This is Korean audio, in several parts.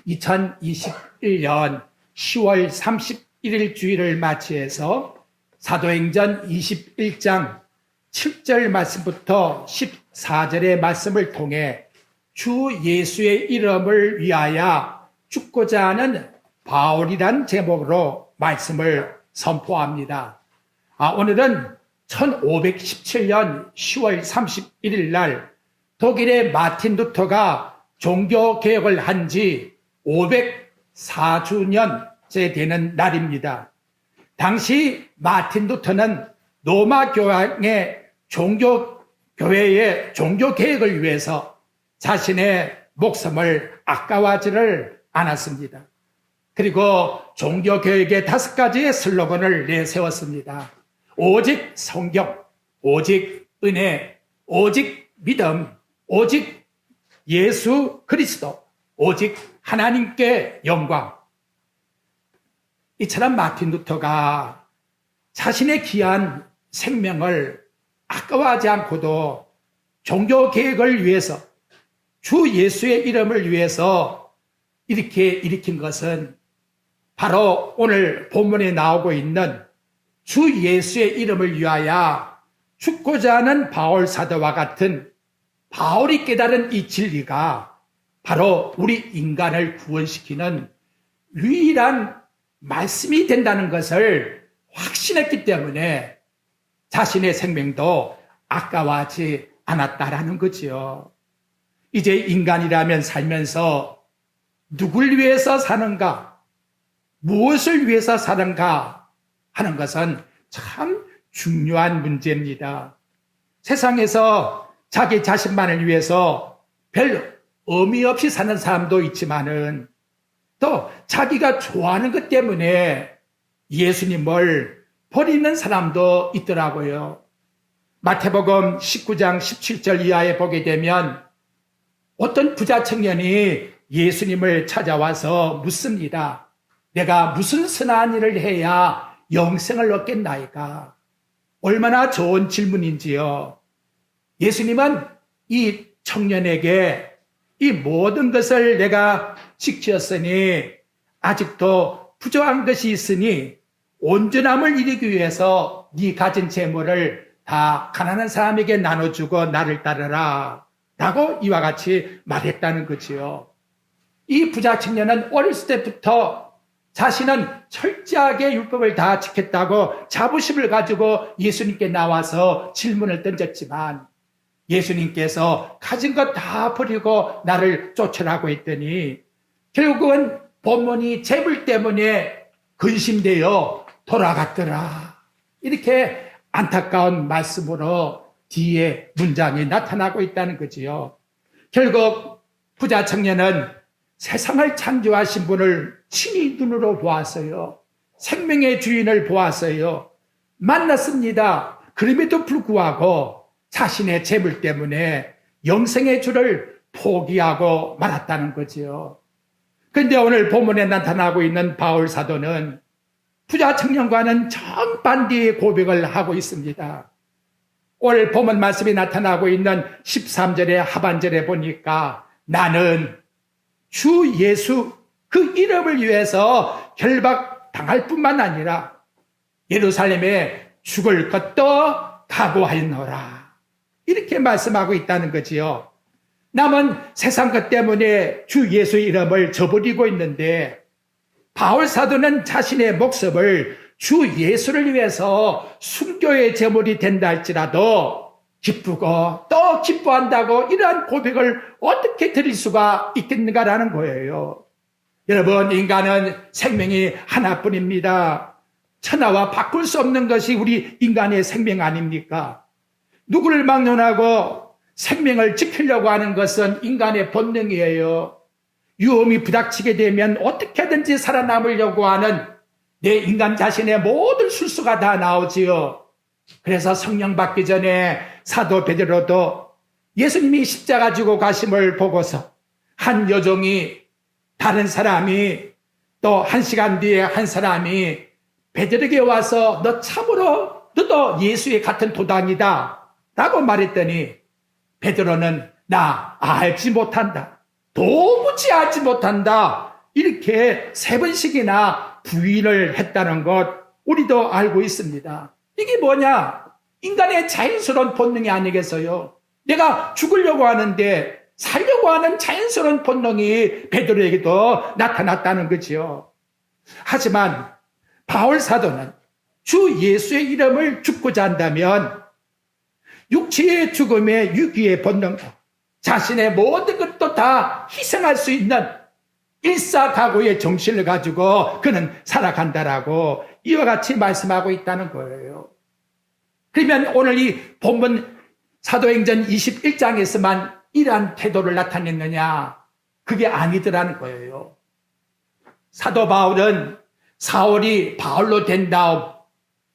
2021년 10월 31일 주일을 맞이해서 사도행전 21장 7절 말씀부터 14절의 말씀을 통해 주 예수의 이름을 위하여 죽고자 하는 바울이란 제목으로 말씀을 선포합니다. 오늘은 1517년 10월 31일 날 독일의 마틴 루터가 종교개혁을 한 지 504주년째 되는 날입니다. 당시 마틴 루터는 로마 교황의 교회의 종교개혁을 위해서 자신의 목숨을 아까워하지를 않았습니다. 그리고 종교개혁의 5가지의 슬로건을 내세웠습니다. 오직 성경, 오직 은혜, 오직 믿음, 오직 예수 그리스도, 오직 하나님께 영광. 이처럼 마틴 루터가 자신의 귀한 생명을 아까워하지 않고도 종교개혁을 위해서 주 예수의 이름을 위해서 이렇게 일으킨 것은 바로 오늘 본문에 나오고 있는 주 예수의 이름을 위하여 죽고자 하는 바울 사도와 같은 바울이 깨달은 이 진리가 바로 우리 인간을 구원시키는 유일한 말씀이 된다는 것을 확신했기 때문에 자신의 생명도 아까워하지 않았다라는 거지요. 이제 인간이라면 살면서 누굴 위해서 사는가, 무엇을 위해서 사는가 하는 것은 참 중요한 문제입니다. 세상에서 자기 자신만을 위해서 별 의미 없이 사는 사람도 있지만은 또 자기가 좋아하는 것 때문에 예수님을 버리는 사람도 있더라고요. 마태복음 19장 17절 이하에 보게 되면 어떤 부자 청년이 예수님을 찾아와서 묻습니다. 내가 무슨 선한 일을 해야 영생을 얻겠나이까? 얼마나 좋은 질문인지요. 예수님은 이 청년에게 이 모든 것을 내가 지켰으니 아직도 부족한 것이 있으니 온전함을 이루기 위해서 네 가진 재물을 다 가난한 사람에게 나눠주고 나를 따르라 라고 이와 같이 말했다는 거지요. 이 부자 청년은 어렸을 때부터 자신은 철저하게 율법을 다 지켰다고 자부심을 가지고 예수님께 나와서 질문을 던졌지만 예수님께서 가진 것 다 버리고 나를 쫓으라고 했더니 결국은 본문이 재물 때문에 근심되어 돌아갔더라. 이렇게 안타까운 말씀으로 뒤에 문장이 나타나고 있다는 거지요. 결국 부자 청년은 세상을 창조하신 분을 친히 눈으로 보았어요. 생명의 주인을 보았어요. 만났습니다. 그럼에도 불구하고 자신의 재물 때문에 영생의 주를 포기하고 말았다는 거지요. 그런데 오늘 본문에 나타나고 있는 바울 사도는 부자 청년과는 정반대의 고백을 하고 있습니다. 오늘 본문 말씀이 나타나고 있는 13절의 하반절에 보니까 나는 주 예수 그 이름을 위해서 결박당할 뿐만 아니라 예루살렘에 죽을 것도 각오하였노라. 이렇게 말씀하고 있다는 거지요. 남은 세상 것 때문에 주 예수의 이름을 저버리고 있는데 바울 사도는 자신의 목숨을 주 예수를 위해서 순교의 제물이 된다 할지라도 기쁘고 또 기뻐한다고 이러한 고백을 어떻게 드릴 수가 있겠는가라는 거예요. 여러분, 인간은 생명이 하나뿐입니다. 천하와 바꿀 수 없는 것이 우리 인간의 생명 아닙니까? 누구를 막론하고 생명을 지키려고 하는 것은 인간의 본능이에요. 위험이 부닥치게 되면 어떻게든지 살아남으려고 하는 내 인간 자신의 모든 술수가 다 나오지요. 그래서 성령 받기 전에 사도 베드로도 예수님이 십자가 지고 가심을 보고서 한 여종이 다른 사람이 또 1시간 뒤에 한 사람이 베드로에게 와서 너 참으로 너도 예수의 같은 도당이다 라고 말했더니 베드로는 나 알지 못한다. 도무지 알지 못한다. 이렇게 3번씩이나 부인을 했다는 것 우리도 알고 있습니다. 이게 뭐냐? 인간의 자연스러운 본능이 아니겠어요? 내가 죽으려고 하는데 살려고 하는 자연스러운 본능이 베드로에게도 나타났다는 거지요. 하지만 바울 사도는 주 예수의 이름을 죽고자 한다면 육체의 죽음의 유기의 본능, 자신의 모든 것도 다 희생할 수 있는 일사각오의 정신을 가지고 그는 살아간다라고 이와 같이 말씀하고 있다는 거예요. 그러면 오늘 이 본문 사도행전 21장에서만 이러한 태도를 나타냈느냐? 그게 아니더라는 거예요. 사도 바울은 사울이 바울로 된 다음,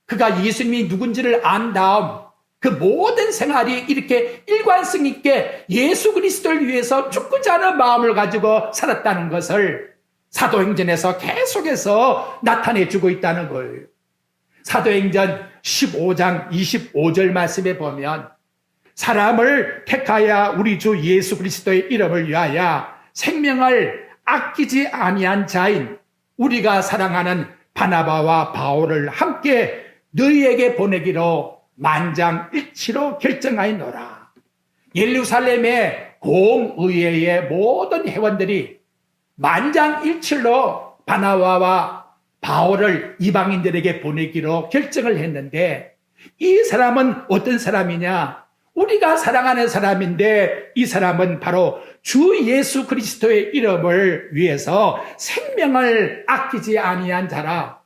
그가 예수님이 누군지를 안 다음 그 모든 생활이 이렇게 일관성 있게 예수 그리스도를 위해서 죽고자 하는 마음을 가지고 살았다는 것을 사도행전에서 계속해서 나타내주고 있다는 거예요. 사도행전 15장 25절 말씀에 보면 사람을 택하여 우리 주 예수 그리스도의 이름을 위하여 생명을 아끼지 아니한 자인 우리가 사랑하는 바나바와 바울을 함께 너희에게 보내기로 만장일치로 결정하였노라. 예루살렘의 공의회의 모든 회원들이 만장일치로 바나바와 바울을 이방인들에게 보내기로 결정을 했는데 이 사람은 어떤 사람이냐? 우리가 사랑하는 사람인데 이 사람은 바로 주 예수 그리스도의 이름을 위해서 생명을 아끼지 아니한 자라.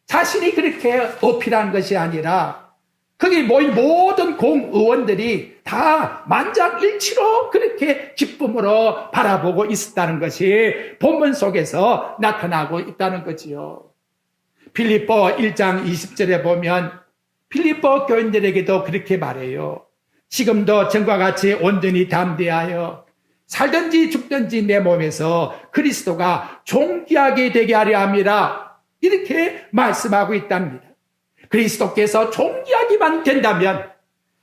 자신이 그렇게 어필한 것이 아니라 거기 모인 모든 공의원들이 다 만장일치로 그렇게 기쁨으로 바라보고 있었다는 것이 본문 속에서 나타나고 있다는 거지요. 빌립보 1장 20절에 보면 빌립보 교인들에게도 그렇게 말해요. 지금도 전과 같이 온전히 담대하여 살든지 죽든지 내 몸에서 그리스도가 존귀하게 되게 하려 함이라. 이렇게 말씀하고 있답니다. 그리스도께서 존귀하기만 된다면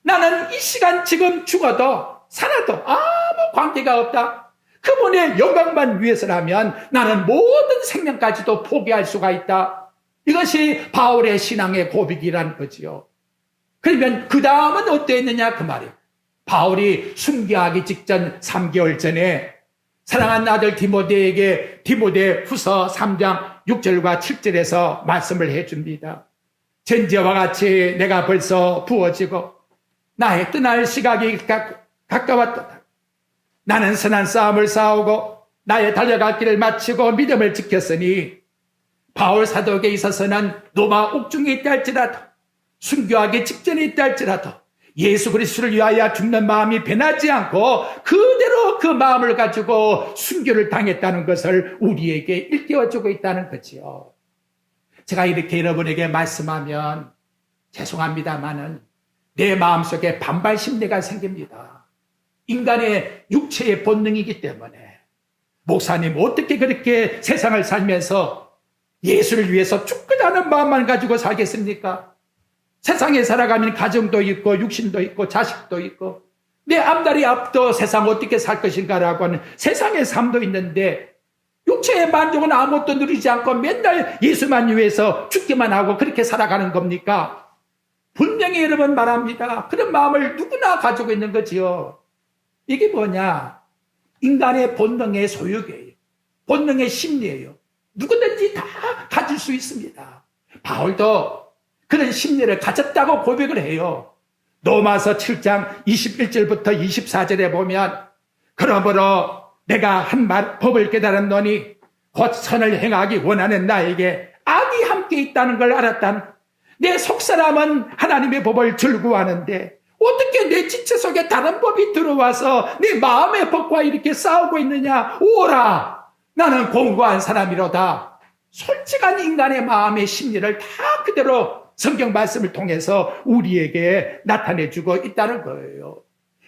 나는 이 시간 지금 죽어도 살아도 아무 관계가 없다. 그분의 영광만 위해서라면 나는 모든 생명까지도 포기할 수가 있다. 이것이 바울의 신앙의 고백이라는 거지요. 그러면 그 다음은 어땠느냐 그 말이에요. 바울이 순교하기 직전 3개월 전에 사랑하는 아들 디모데에게 디모데 후서 3장 6절과 7절에서 말씀을 해줍니다. 전제와 같이 내가 벌써 부어지고 나의 떠날 시각이 가까웠다. 나는 선한 싸움을 싸우고 나의 달려갈 길을 마치고 믿음을 지켰으니 바울 사도에게 있어서는 로마 옥중에 있다 할지라도 순교하기 직전에 있다 할지라도 예수 그리스도를 위하여 죽는 마음이 변하지 않고 그대로 그 마음을 가지고 순교를 당했다는 것을 우리에게 일깨워주고 있다는 거지요. 제가 이렇게 여러분에게 말씀하면 죄송합니다마는 내 마음속에 반발 심리가 생깁니다. 인간의 육체의 본능이기 때문에 목사님 어떻게 그렇게 세상을 살면서 예수를 위해서 죽고자 하는 마음만 가지고 살겠습니까? 세상에 살아가면 가정도 있고 육신도 있고 자식도 있고 내 앞다리 앞도 세상 어떻게 살 것인가라고 하는 세상의 삶도 있는데 육체의 만족은 아무것도 누리지 않고 맨날 예수만 위해서 죽기만 하고 그렇게 살아가는 겁니까? 분명히 여러분 말합니다. 그런 마음을 누구나 가지고 있는 거지요. 이게 뭐냐? 인간의 본능의 소유예요. 본능의 심리예요. 누구든지 다 가질 수 있습니다. 바울도 그런 심리를 가졌다고 고백을 해요. 로마서 7장 21절부터 24절에 보면 그러므로 내가 한 법을 깨달았노니 곧 선을 행하기 원하는 나에게 악이 함께 있다는 걸 알았다. 내 속사람은 하나님의 법을 즐거워하는데 어떻게 내 지체 속에 다른 법이 들어와서 내 마음의 법과 이렇게 싸우고 있느냐. 오라, 나는 공고한 사람이로다. 솔직한 인간의 마음의 심리를 다 그대로 성경 말씀을 통해서 우리에게 나타내주고 있다는 거예요.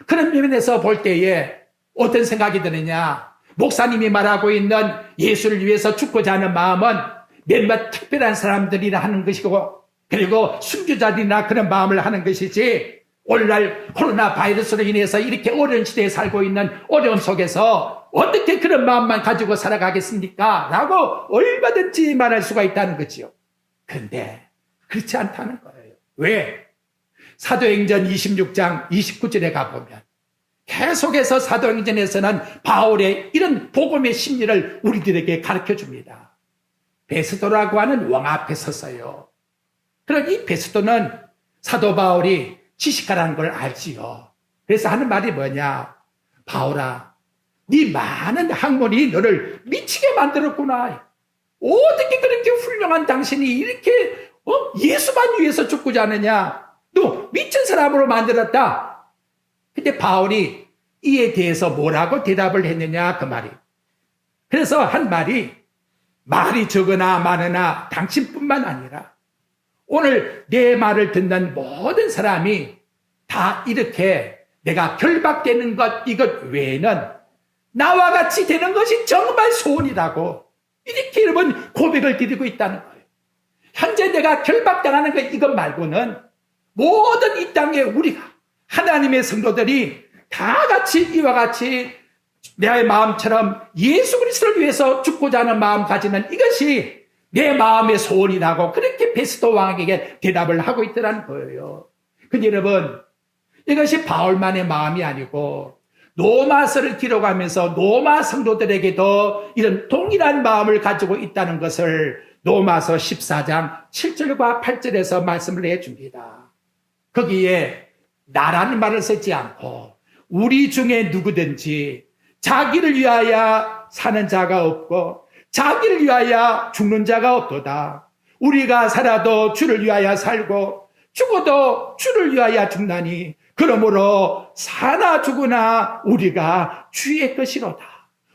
그런 면에서 볼 때에 어떤 생각이 드느냐. 목사님이 말하고 있는 예수를 위해서 죽고자 하는 마음은 몇몇 특별한 사람들이나 하는 것이고 그리고 순교자들이나 그런 마음을 하는 것이지 오늘날 코로나 바이러스로 인해서 이렇게 어려운 시대에 살고 있는 어려움 속에서 어떻게 그런 마음만 가지고 살아가겠습니까? 라고 얼마든지 말할 수가 있다는 거지요. 그런데 그렇지 않다는 거예요. 왜? 사도행전 26장 29절에 가보면 계속해서 사도행전에서는 바울의 이런 복음의 심리를 우리들에게 가르쳐 줍니다. 베스도라고 하는 왕 앞에 섰어요. 그런 이 베스도는 사도 바울이 지식가라는 걸 알지요. 그래서 하는 말이 뭐냐? 바울아, 네 많은 학문이 너를 미치게 만들었구나. 어떻게 그렇게 훌륭한 당신이 이렇게 예수만 위해서 죽고자 하느냐? 너 미친 사람으로 만들었다. 근데 바울이 이에 대해서 뭐라고 대답을 했느냐? 그 말이. 그래서 한 말이 말이 적으나 많으나 당신뿐만 아니라 오늘 내 말을 듣는 모든 사람이 다 이렇게 내가 결박되는 것 이것 외에는 나와 같이 되는 것이 정말 소원이라고 이렇게 여러분 고백을 드리고 있다는 거예요. 현재 내가 결박당하는 것 이것 말고는 모든 이 땅에 우리가 하나님의 성도들이 다 같이 이와 같이 내 마음처럼 예수 그리스도를 위해서 죽고자 하는 마음 가지는 이것이 내 마음의 소원이라고 그렇게 베스도 왕에게 대답을 하고 있더라는 거예요. 근데 여러분 이것이 바울만의 마음이 아니고 로마서를 기록하면서 로마 성도들에게도 이런 동일한 마음을 가지고 있다는 것을 로마서 14장 7절과 8절에서 말씀을 해줍니다. 거기에 나라는 말을 쓰지 않고 우리 중에 누구든지 자기를 위하여 사는 자가 없고 자기를 위하여 죽는 자가 없도다. 우리가 살아도 주를 위하여 살고 죽어도 주를 위하여 죽나니 그러므로 사나 죽으나 우리가 주의 것이로다.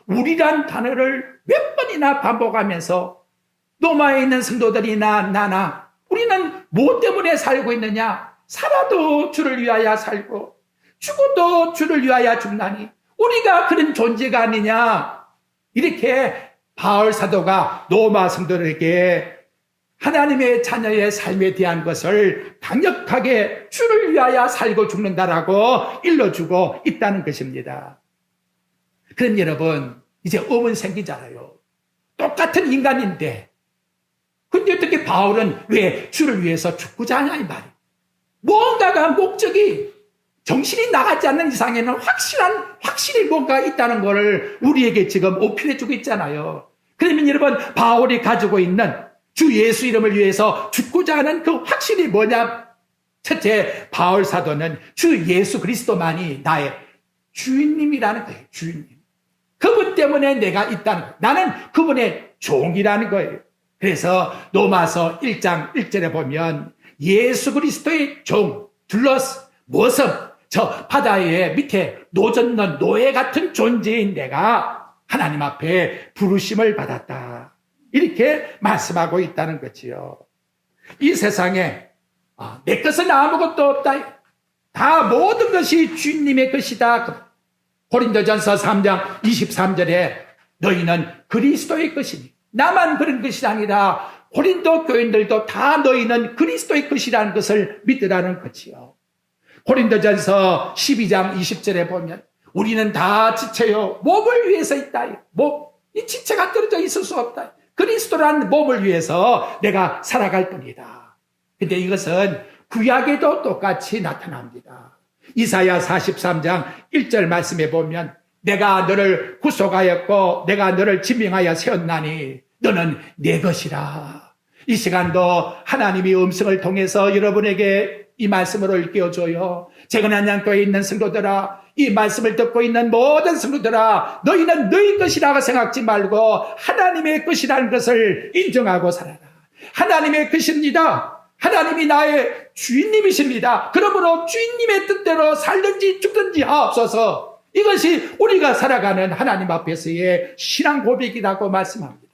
우리란 단어를 몇 번이나 반복하면서 로마에 있는 성도들이나 나나 우리는 무엇 때문에 살고 있느냐? 살아도 주를 위하여 살고 죽어도 주를 위하여 죽나니 우리가 그런 존재가 아니냐? 이렇게 바울 사도가 로마 성도들에게 하나님의 자녀의 삶에 대한 것을 강력하게 주를 위하여 살고 죽는다라고 일러주고 있다는 것입니다. 그럼 여러분 이제 의문 생기잖아요. 똑같은 인간인데 근데 어떻게 바울은 왜 주를 위해서 죽고자 하냐 이 말이에요. 뭔가가 목적이 정신이 나가지 않는 이상에는 확실히 뭔가 있다는 것을 우리에게 지금 어필해주고 있잖아요. 그러면 여러분 바울이 가지고 있는 주 예수 이름을 위해서 죽고자 하는 그 확신이 뭐냐? 첫째, 바울 사도는 주 예수 그리스도만이 나의 주인님이라는 거예요. 주인님. 그분 때문에 내가 있다는 거예요. 나는 그분의 종이라는 거예요. 그래서 로마서 1장 1절에 보면 예수 그리스도의 종, 둘러스, 모습, 저 바다의 밑에 노젓는 노예 같은 존재인 내가 하나님 앞에 부르심을 받았다. 이렇게 말씀하고 있다는 거지요. 이 세상에 내 것은 아무것도 없다. 다 모든 것이 주님의 것이다. 고린도전서 3장 23절에 너희는 그리스도의 것이니 나만 그런 것이 아니라 고린도 교인들도 다 너희는 그리스도의 것이라는 것을 믿으라는 거지요. 고린도전서 12장 20절에 보면 우리는 다 지체요 몸을 위해서 있다. 이 지체가 떨어져 있을 수 없다. 그리스도란 몸을 위해서 내가 살아갈 뿐이다. 근데 이것은 구약에도 똑같이 나타납니다. 이사야 43장 1절 말씀에 보면 내가 너를 구속하였고 내가 너를 지명하여 세웠나니 너는 내 것이라. 이 시간도 하나님이 음성을 통해서 여러분에게 이 말씀을 일깨워줘요. 재건한양교에 있는 성도들아, 이 말씀을 듣고 있는 모든 성도들아, 너희는 너희 것이라고 생각지 말고 하나님의 것이라는 것을 인정하고 살아라. 하나님의 것입니다. 하나님이 나의 주인님이십니다. 그러므로 주인님의 뜻대로 살든지 죽든지 하옵소서. 이것이 우리가 살아가는 하나님 앞에서의 신앙 고백이라고 말씀합니다.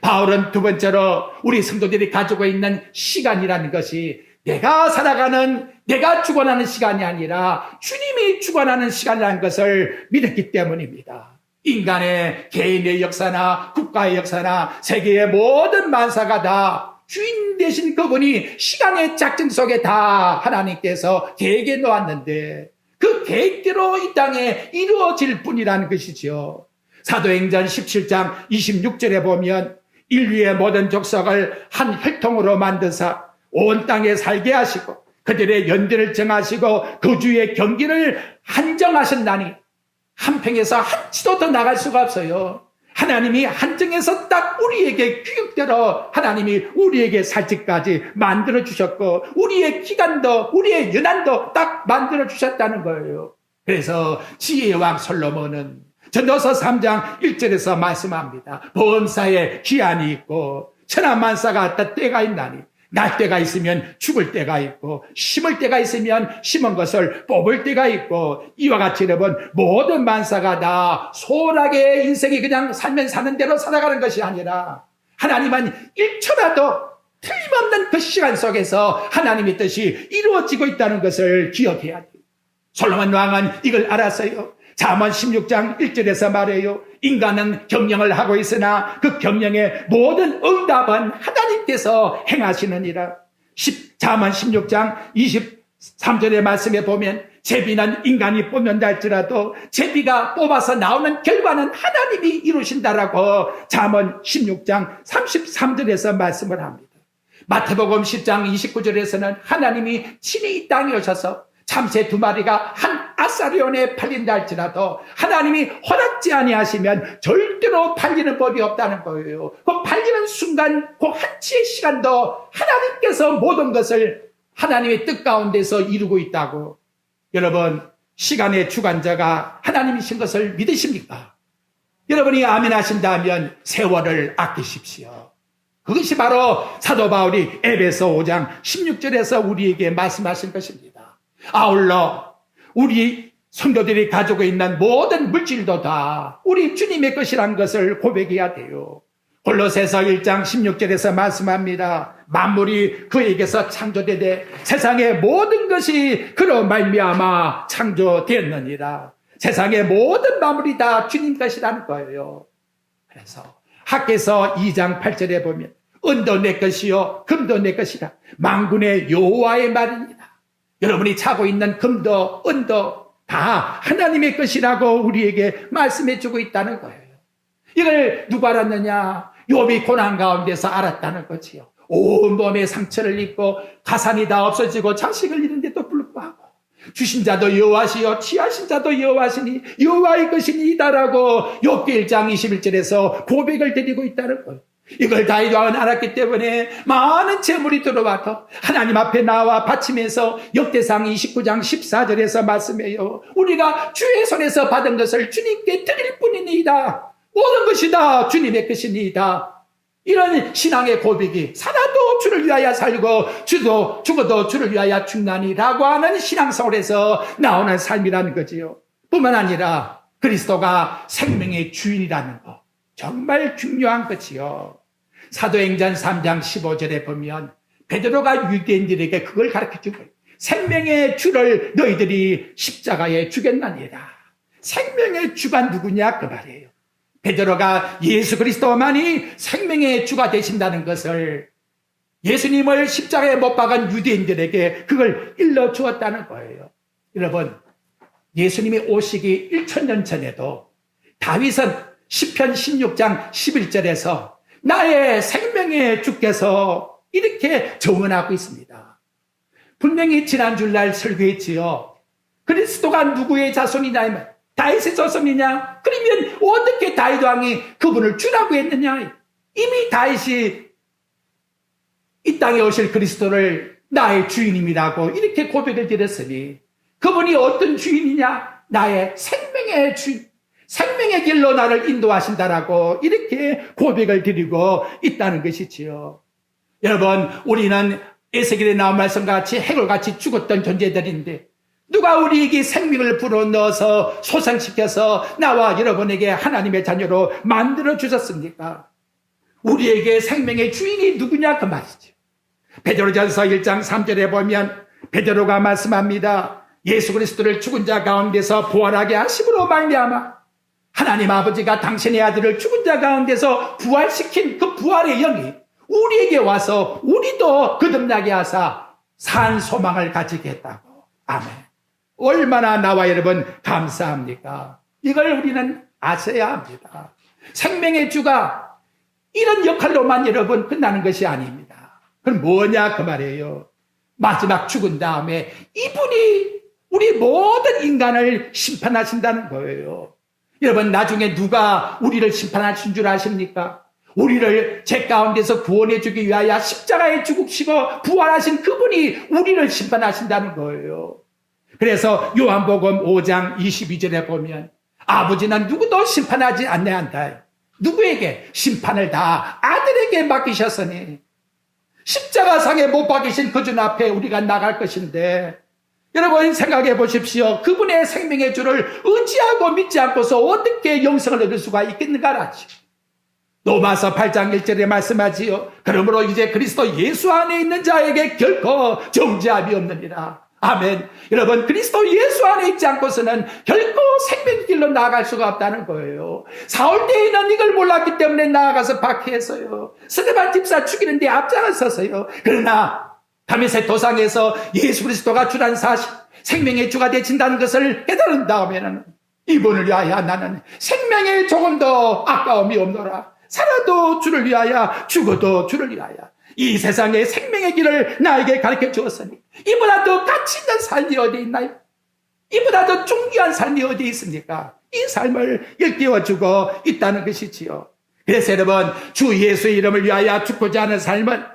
바울은 두 번째로 우리 성도들이 가지고 있는 시간이라는 것이 내가 살아가는, 내가 주관하는 시간이 아니라 주님이 주관하는 시간이라는 것을 믿었기 때문입니다. 인간의 개인의 역사나 국가의 역사나 세계의 모든 만사가 다 주인 되신 그분이 시간의 작정 속에 다 하나님께서 계획해 놓았는데 그 계획대로 이 땅에 이루어질 뿐이라는 것이죠. 사도행전 17장 26절에 보면 인류의 모든 족속을 한 혈통으로 만드사 온 땅에 살게 하시고 그들의 연대를 정하시고 거주의 경기를 한정하셨나니 한평에서 한 치도 더 나갈 수가 없어요. 하나님이 한정해서 딱 우리에게 규격대로 하나님이 우리에게 살지까지 만들어 주셨고 우리의 기간도 우리의 연한도 딱 만들어 주셨다는 거예요. 그래서 지혜의 왕 솔로몬은 전도서 3장 1절에서 말씀합니다. 범사에 기한이 있고 천하만사가 다 때가 있나니 날 때가 있으면 죽을 때가 있고 심을 때가 있으면 심은 것을 뽑을 때가 있고 이와 같이 여러분 모든 만사가 다 소홀하게 인생이 그냥 살면 사는 대로 살아가는 것이 아니라 하나님은 1초라도 틀림없는 그 시간 속에서 하나님의 뜻이 이루어지고 있다는 것을 기억해야 돼요. 솔로몬 왕은 이걸 알았어요. 잠언 16장 1절에서 말해요. 인간은 경영을 하고 있으나 그 경영의 모든 응답은 하나님께서 행하시느니라. 잠언 16장 23절의 말씀에 보면 제비는 인간이 뽑는다 할지라도 제비가 뽑아서 나오는 결과는 하나님이 이루신다라고 잠언 16장 33절에서 말씀을 합니다. 마태복음 10장 29절에서는 하나님이 친히 이 땅에 오셔서 참새 2마리가 한 아사리온에 팔린다 할지라도 하나님이 허락지 아니하시면 절대로 팔리는 법이 없다는 거예요. 그 팔리는 순간 그 한치의 시간도 하나님께서 모든 것을 하나님의 뜻 가운데서 이루고 있다고. 여러분 시간의 주관자가 하나님이신 것을 믿으십니까? 여러분이 아멘 하신다면 세월을 아끼십시오. 그것이 바로 사도 바울이 에베소 5장 16절에서 우리에게 말씀하신 것입니다. 아울러 우리 성도들이 가지고 있는 모든 물질도 다 우리 주님의 것이라는 것을 고백해야 돼요. 골로새서 1장 16절에서 말씀합니다. 만물이 그에게서 창조되되 세상의 모든 것이 그로 말미암아 창조되었느니라. 세상의 모든 만물이 다 주님 것이라는 거예요. 그래서 학개서 2장 8절에 보면 은도 내 것이요 금도 내 것이라 만군의 여호와의 말이니라. 여러분이 차고 있는 금도 은도 다 하나님의 것이라고 우리에게 말씀해 주고 있다는 거예요. 이걸 누가 알았느냐? 욥이 고난 가운데서 알았다는 거지요. 온몸에 상처를 입고 가산이 다 없어지고 자식을 잃은데도 불구하고 주신 자도 여호와시요 취하신 자도 여호와시니 여호와의 것이니이다라고 욥기 1장 21절에서 고백을 드리고 있다는 거예요. 이걸 다윗 왕은 알았기 때문에 많은 재물이 들어와도 하나님 앞에 나와 바치면서 역대상 29장 14절에서 말씀해요. 우리가 주의 손에서 받은 것을 주님께 드릴 뿐이니이다. 모든 것이 다 주님의 것이니이다. 이런 신앙의 고백이 살아도 주를 위하여 살고 죽어도 주를 위하여 죽나니라고 하는 신앙생활에서 나오는 삶이라는 거지요. 뿐만 아니라 그리스도가 생명의 주인이라는 거 정말 중요한 것이요. 사도행전 3장 15절에 보면 베드로가 유대인들에게 그걸 가르쳐준 거예요. 생명의 주를 너희들이 십자가에 죽였나니라. 생명의 주가 누구냐 그 말이에요. 베드로가 예수 그리스도만이 생명의 주가 되신다는 것을 예수님을 십자가에 못 박은 유대인들에게 그걸 일러주었다는 거예요. 여러분 예수님이 오시기 1000년 전에도 다윗은 시편 16장 11절에서 나의 생명의 주께서 이렇게 정언하고 있습니다. 분명히 지난 주일날 설교했지요. 그리스도가 누구의 자손이냐? 다윗의 자손이냐? 그러면 어떻게 다윗 왕이 그분을 주라고 했느냐? 이미 다윗이 이 땅에 오실 그리스도를 나의 주인임이라고 이렇게 고백을 드렸으니 그분이 어떤 주인이냐? 나의 생명의 주인. 생명의 길로 나를 인도하신다라고 이렇게 고백을 드리고 있다는 것이지요. 여러분 우리는 에스겔에 나온 말씀과 같이 해골같이 죽었던 존재들인데 누가 우리에게 생명을 불어넣어서 소생시켜서 나와 여러분에게 하나님의 자녀로 만들어 주셨습니까? 우리에게 생명의 주인이 누구냐 그 말이죠. 베드로전서 1장 3절에 보면 베드로가 말씀합니다. 예수 그리스도를 죽은 자 가운데서 부활하게 하심으로 말미암아 하나님 아버지가 당신의 아들을 죽은 자 가운데서 부활시킨 그 부활의 영이 우리에게 와서 우리도 거듭나게 하사 산 소망을 가지게 했다고. 아멘. 얼마나 나와 여러분 감사합니까? 이걸 우리는 아셔야 합니다. 생명의 주가 이런 역할로만 여러분 끝나는 것이 아닙니다. 그럼 뭐냐 그 말이에요. 마지막 죽은 다음에 이분이 우리 모든 인간을 심판하신다는 거예요. 여러분 나중에 누가 우리를 심판하신 줄 아십니까? 우리를 죄 가운데서 구원해 주기 위하여 십자가에 죽으시고 부활하신 그분이 우리를 심판하신다는 거예요. 그래서 요한복음 5장 22절에 보면 아버지는 누구도 심판하지 않는다. 누구에게? 심판을 다 아들에게 맡기셨으니 십자가상에 못 박이신 그 주 앞에 우리가 나갈 것인데 여러분 생각해 보십시오. 그분의 생명의 주를 의지하고 믿지 않고서 어떻게 영생을 얻을 수가 있겠는가라지. 로마서 8장 1절에 말씀하지요. 그러므로 이제 그리스도 예수 안에 있는 자에게 결코 정죄함이 없느니라. 아멘. 여러분 그리스도 예수 안에 있지 않고서는 결코 생명의 길로 나아갈 수가 없다는 거예요. 사울 때에는 이걸 몰랐기 때문에 나아가서 박해했어요. 스데반 집사 죽이는데 앞장서서요. 그러나 다메섹 도상에서 예수 그리스도가 주란 사실, 생명의 주가 되신다는 것을 깨달은 다음에는 이분을 위하여 나는 생명에 조금 더 아까움이 없노라. 살아도 주를 위하여 죽어도 주를 위하여 이 세상의 생명의 길을 나에게 가르쳐 주었으니 이보다 더 가치 있는 삶이 어디 있나요? 이보다 더 중요한 삶이 어디 있습니까? 이 삶을 일깨워주고 있다는 것이지요. 그래서 여러분 주 예수의 이름을 위하여 죽고자 하는 삶은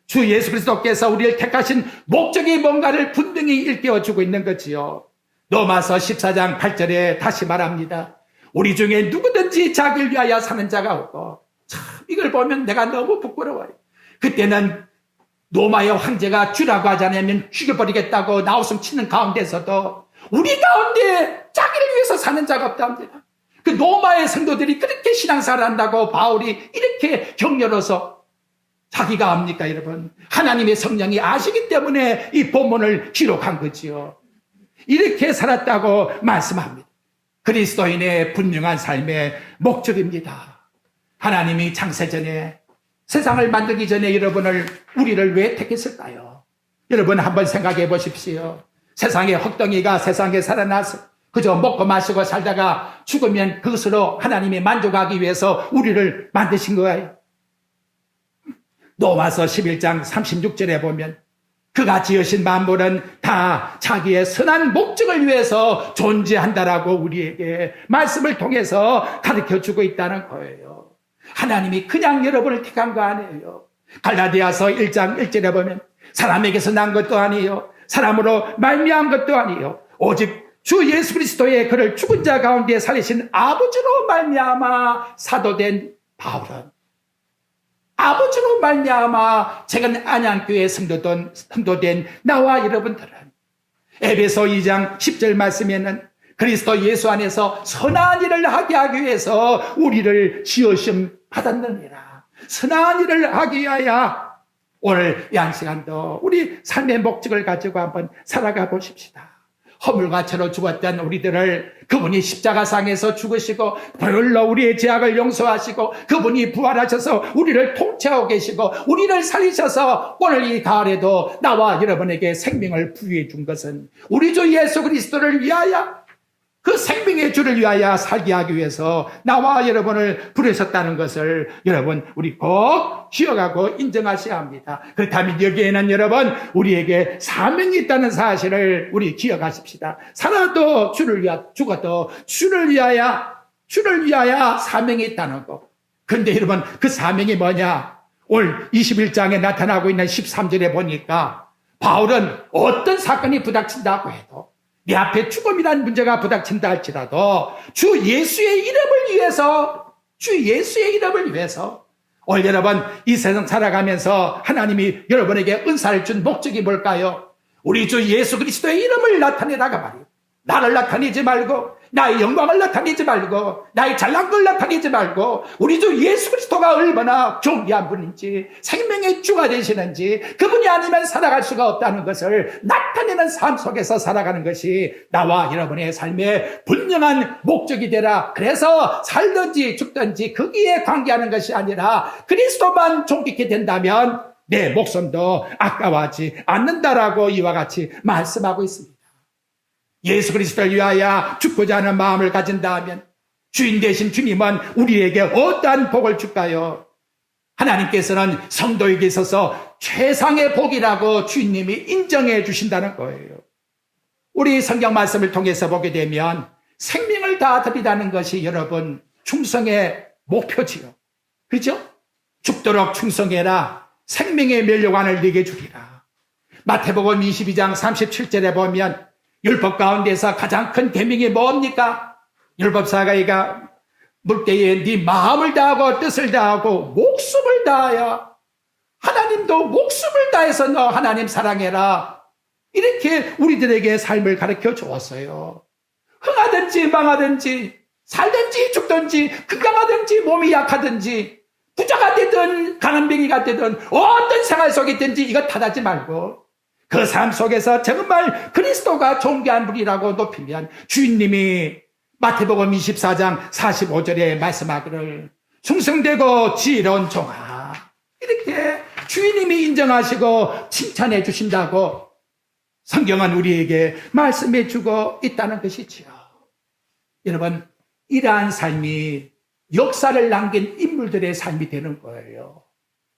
주 예수 그리스도께서 우리를 택하신 목적이 뭔가를 분명히 일깨워주고 있는 거지요. 로마서 14장 8절에 다시 말합니다. 우리 중에 누구든지 자기를 위하여 사는 자가 없고, 참 이걸 보면 내가 너무 부끄러워요. 그때는 로마의 황제가 주라고 하지 않으면 죽여버리겠다고 나웃음 치는 가운데서도 우리 가운데 자기를 위해서 사는 자가 없답니다. 그 로마의 성도들이 그렇게 신앙생활을 한다고 바울이 이렇게 격려로서 자기가 압니까 여러분? 하나님의 성령이 아시기 때문에 이 본문을 기록한 거지요. 이렇게 살았다고 말씀합니다. 그리스도인의 분명한 삶의 목적입니다. 하나님이 창세전에 세상을 만들기 전에 우리를 왜 택했을까요? 여러분 한번 생각해 보십시오. 세상의 헛덩이가 세상에 살아나서 그저 먹고 마시고 살다가 죽으면 그것으로 하나님이 만족하기 위해서 우리를 만드신 거예요. 로마서 11장 36절에 보면 그가 지으신 만물은 다 자기의 선한 목적을 위해서 존재한다라고 우리에게 말씀을 통해서 가르쳐주고 있다는 거예요. 하나님이 그냥 여러분을 택한 거 아니에요. 갈라디아서 1장 1절에 보면 사람에게서 난 것도 아니에요. 사람으로 말미암은 것도 아니에요. 오직 주 예수 그리스도의 그를 죽은 자 가운데 살리신 아버지로 말미암아 사도된 바울은 아버지로 말미암아 제가 안양교회 성도된 나와 여러분들은 에베소 2장 10절 말씀에는 그리스도 예수 안에서 선한 일을 하게 하기 위해서 우리를 지으심 받았느니라. 선한 일을 하기 위하여 오늘 이 한 시간도 우리 삶의 목적을 가지고 한번 살아가 보십시다. 허물과 죄로 죽었던 우리들을 그분이 십자가상에서 죽으시고 보혈로 우리의 죄악을 용서하시고 그분이 부활하셔서 우리를 통치하고 계시고 우리를 살리셔서 오늘 이 가을에도 나와 여러분에게 생명을 부여해 준 것은 우리 주 예수 그리스도를 위하여 그 생명의 주를 위하여 살게 하기 위해서 나와 여러분을 부르셨다는 것을 여러분 우리 꼭 기억하고 인정하셔야 합니다. 그렇다면 여기에는 여러분 우리에게 사명이 있다는 사실을 우리 기억하십시다. 살아도 주를 위하여 죽어도 주를 위하여 사명이 있다는 거. 그런데 여러분 그 사명이 뭐냐? 오늘 21장에 나타나고 있는 13절에 보니까 바울은 어떤 사건이 부닥친다고 해도 내 앞에 죽음이라는 문제가 부닥친다 할지라도 주 예수의 이름을 위해서 오늘 여러분 이 세상 살아가면서 하나님이 여러분에게 은사를 준 목적이 뭘까요? 우리 주 예수 그리스도의 이름을 나타내다가 말이에요. 나를 나타내지 말고 나의 영광을 나타내지 말고 나의 잘난 걸 나타내지 말고 우리 주 예수 그리스도가 얼마나 존귀한 분인지 생명의 주가 되시는지 그분이 아니면 살아갈 수가 없다는 것을 나타내는 삶 속에서 살아가는 것이 나와 여러분의 삶의 분명한 목적이 되라. 그래서 살든지 죽든지 거기에 관계하는 것이 아니라 그리스도만 존귀케 된다면 내 목숨도 아까워하지 않는다라고 이와 같이 말씀하고 있습니다. 예수 그리스도를 위하여 죽고자 하는 마음을 가진다면 주인 되신 주님은 우리에게 어떠한 복을 줄까요? 하나님께서는 성도에게 있어서 최상의 복이라고 주님이 인정해 주신다는 거예요. 우리 성경 말씀을 통해서 보게 되면 생명을 다 드리라는 것이 여러분 충성의 목표지요. 그렇죠? 죽도록 충성해라. 생명의 멸류관을 네게 주리라. 마태복음 22장 37절에 보면 율법 가운데서 가장 큰 계명이 뭡니까? 율법사가이가 물때에 네 마음을 다하고 뜻을 다하고 목숨을 다하여 하나님도 목숨을 다해서 너 하나님 사랑해라. 이렇게 우리들에게 삶을 가르쳐 주었어요. 흥하든지 망하든지 살든지 죽든지 건강하든지 몸이 약하든지 부자가 되든 가난뱅이가 되든 어떤 생활 속에 있든지 이거 탓하지 말고 그 삶 속에서 정말 그리스도가 존귀한 분이라고 높이면 주인님이 마태복음 24장 45절에 말씀하기를 충성되고 지혜로운 종아 이렇게 주인님이 인정하시고 칭찬해 주신다고 성경은 우리에게 말씀해 주고 있다는 것이지요. 여러분 이러한 삶이 역사를 남긴 인물들의 삶이 되는 거예요.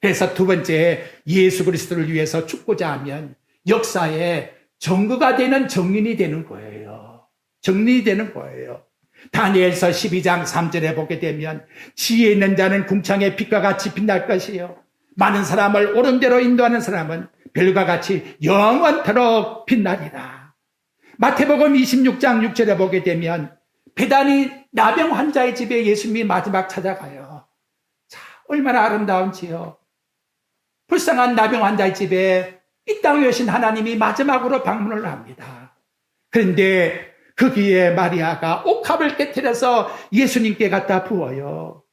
그래서 두 번째 예수 그리스도를 위해서 죽고자 하면 역사에 정거가 되는 정인이 되는 거예요. 정인이 되는 거예요. 다니엘서 12장 3절에 보게 되면 지혜 있는 자는 궁창의 빛과 같이 빛날 것이요 많은 사람을 옳은 대로 인도하는 사람은 별과 같이 영원토록 빛나리라. 마태복음 26장 6절에 보게 되면 베다니 나병 환자의 집에 예수님이 마지막 찾아가요. 자, 얼마나 아름다운지요. 불쌍한 나병 환자의 집에 이 땅에 오신 하나님이 마지막으로 방문을 합니다. 그런데 거기에 마리아가 옥합을 깨트려서 예수님께 갖다 부어요.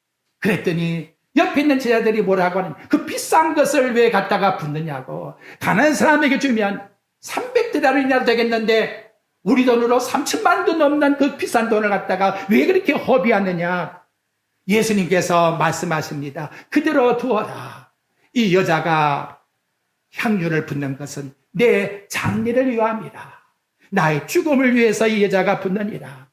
그랬더니 옆에 있는 제자들이 뭐라고 하는 그 비싼 것을 왜 갖다가 붓느냐고. 가난한 사람에게 주면 300데나리나 되겠는데 우리 돈으로 3천만 원 넘는 그 비싼 돈을 갖다가 왜 그렇게 허비하느냐. 예수님께서 말씀하십니다. 그대로 두어라. 이 여자가 향유를 붓는 것은 내 장례를 위함이라. 나의 죽음을 위해서 이 여자가 붓느니라.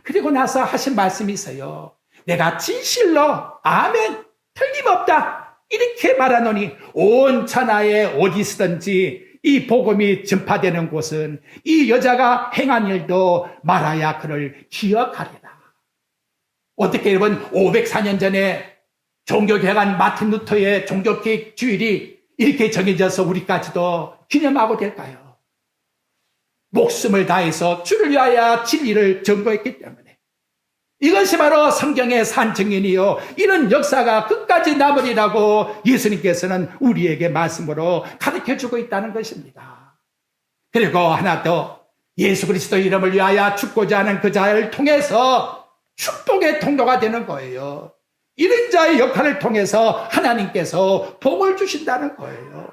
그리고 나서 하신 말씀이 있어요. 내가 진실로 아멘 틀림없다 이렇게 말하노니 온 천하에 어디 있든지 이 복음이 전파되는 곳은 이 여자가 행한 일도 말하야 그를 기억하리라. 어떻게 여러분 504년 전에 종교개혁한 마틴 루터의 종교개혁 주일이 이렇게 정해져서 우리까지도 기념하고 될까요? 목숨을 다해서 주를 위하여 진리를 전거했기 때문에 이것이 바로 성경의 산 증인이요 이런 역사가 끝까지 남으리라고 예수님께서는 우리에게 말씀으로 가르쳐주고 있다는 것입니다. 그리고 하나 더 예수 그리스도 이름을 위하여 죽고자 하는 그 자를 통해서 축복의 통로가 되는 거예요. 이런 자의 역할을 통해서 하나님께서 복을 주신다는 거예요.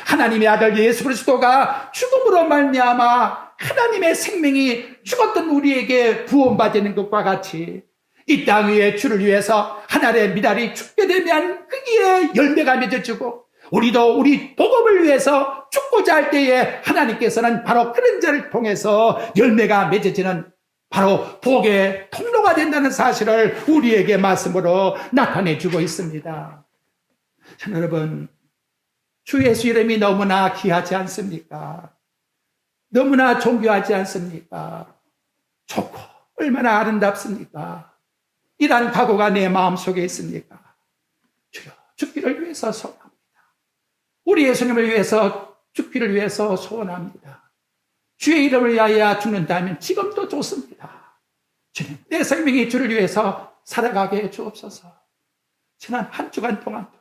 하나님의 아들 예수 그리스도가 죽음으로 말미암아 하나님의 생명이 죽었던 우리에게 구원받는 것과 같이 이 땅 위에 주를 위해서 하나님의 미달이 죽게 되면 거기에 열매가 맺어지고 우리도 우리 복음을 위해서 죽고자 할 때에 하나님께서는 바로 그런 자를 통해서 열매가 맺어지는 바로 복의 통로가 된다는 사실을 우리에게 말씀으로 나타내주고 있습니다. 자, 여러분 주 예수 이름이 너무나 귀하지 않습니까? 너무나 존귀하지 않습니까? 좋고 얼마나 아름답습니까? 이러한 각오가 내 마음속에 있습니까? 주여 죽기를 위해서 소원합니다. 우리 예수님을 위해서 죽기를 위해서 소원합니다. 주의 이름을 위하여 죽는다면 지금도 좋습니다. 주님 내 생명이 주를 위해서 살아가게 해 주옵소서. 지난 한 주간 동안도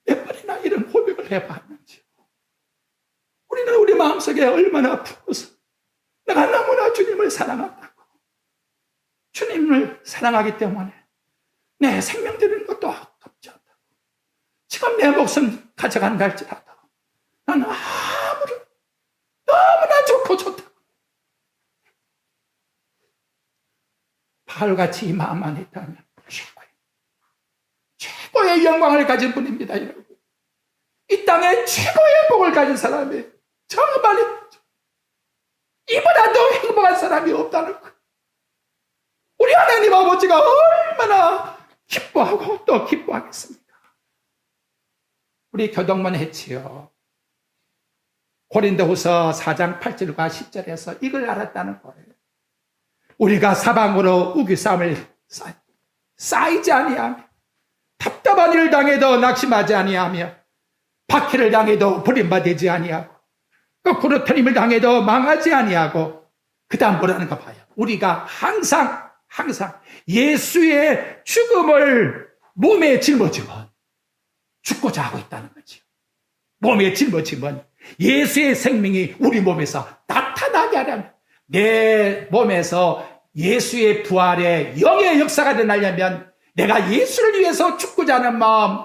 몇 번이나 이런 고백을 해봤는지 우리는 우리 마음속에 얼마나 부어서 내가 너무나 주님을 사랑한다고 주님을 사랑하기 때문에 내 생명 드리는 것도 아깝지 않다고 지금 내 목숨 가져간다 할지라도 나는 아무런 너무나 좋고 좋다고 바울같이 이 마음만 있다면 최고의 영광을 가진 분입니다. 여러분. 이 땅에 최고의 복을 가진 사람이 정말 이보다 더 행복한 사람이 없다는 거. 우리 하나님 아버지가 얼마나 기뻐하고 또 기뻐하겠습니까? 우리 교동문 했지요. 고린도후서 4장 8절과 10절에서 이걸 알았다는 거예요. 우리가 사방으로 우기싸움을 쌓이지 아니하며 답답한 일을 당해도 낙심하지 아니하며 박해를 당해도 버림받지 아니하고 거꾸로 틀림을 당해도 망하지 아니하고 그 다음 뭐라는가 봐요. 우리가 항상 예수의 죽음을 몸에 짊어지면 죽고자 하고 있다는 거죠. 몸에 짊어지면 예수의 생명이 우리 몸에서 나타나게 하려면, 내 몸에서 예수의 부활의 영의 역사가 일어나려면 내가 예수를 위해서 죽고자 하는 마음,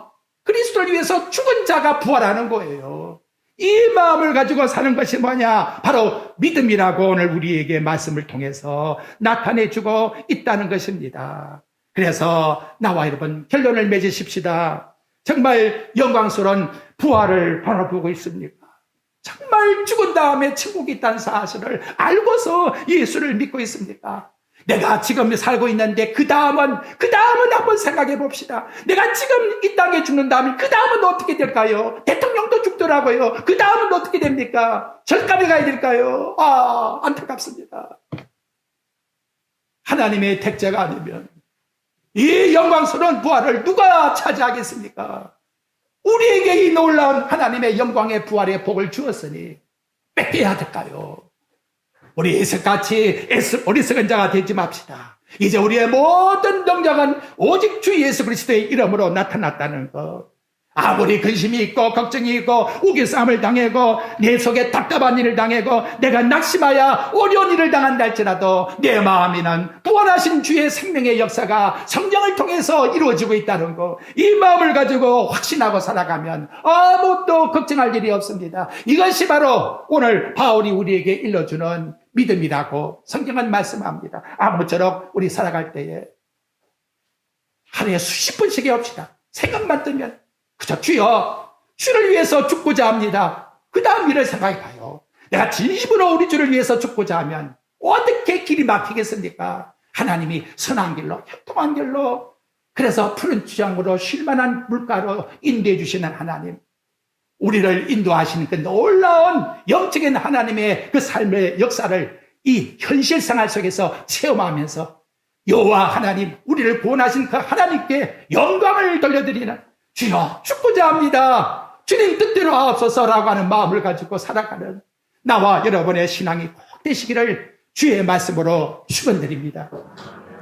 그리스도를 위해서 죽은 자가 부활하는 거예요. 이 마음을 가지고 사는 것이 뭐냐? 바로 믿음이라고 오늘 우리에게 말씀을 통해서 나타내주고 있다는 것입니다. 그래서 나와 여러분 결론을 맺으십시다. 정말 영광스러운 부활을 바라보고 있습니까? 정말 죽은 다음에 천국이 있다는 사실을 알고서 예수를 믿고 있습니까? 내가 지금 살고 있는데 그 다음은 한번 생각해 봅시다. 내가 지금 이 땅에 죽는다면 그 다음은 어떻게 될까요? 대통령도 죽더라고요. 그 다음은 어떻게 됩니까? 절간에 가야 될까요? 안타깝습니다. 하나님의 택자가 아니면 이 영광스러운 부활을 누가 차지하겠습니까? 우리에게 이 놀라운 하나님의 영광의 부활의 복을 주었으니 뺏겨야 될까요? 우리 예수같이 어리석은 자가 되지 맙시다. 이제 우리의 모든 동작은 오직 주 예수 그리스도의 이름으로 나타났다는 것. 아무리 근심이 있고 걱정이 있고 우기싸움을 당하고 내 속에 답답한 일을 당하고 내가 낙심하여 어려운 일을 당한다 할지라도 내 마음에는 부활하신 주의 생명의 역사가 성령을 통해서 이루어지고 있다는 것. 이 마음을 가지고 확신하고 살아가면 아무것도 걱정할 일이 없습니다. 이것이 바로 오늘 바울이 우리에게 일러주는 믿음이라고 성경은 말씀합니다. 아무쪼록 우리 살아갈 때에 하루에 수십 번씩 해옵시다. 생각만 뜨면 그저 주여, 주를 위해서 죽고자 합니다. 그 다음 일을 생각해 봐요. 내가 진심으로 우리 주를 위해서 죽고자 하면 어떻게 길이 막히겠습니까? 하나님이 선한 길로, 형통한 길로, 그래서 푸른 주장으로 쉴만한 물가로 인도해 주시는 하나님, 우리를 인도하시는 그 놀라운 영적인 하나님의 그 삶의 역사를 이 현실 생활 속에서 체험하면서 여호와 하나님, 우리를 구원하신 그 하나님께 영광을 돌려드리는, 주여 죽고자 합니다, 주님 뜻대로 하옵소서라고 하는 마음을 가지고 살아가는 나와 여러분의 신앙이 꼭 되시기를 주의 말씀으로 축원드립니다.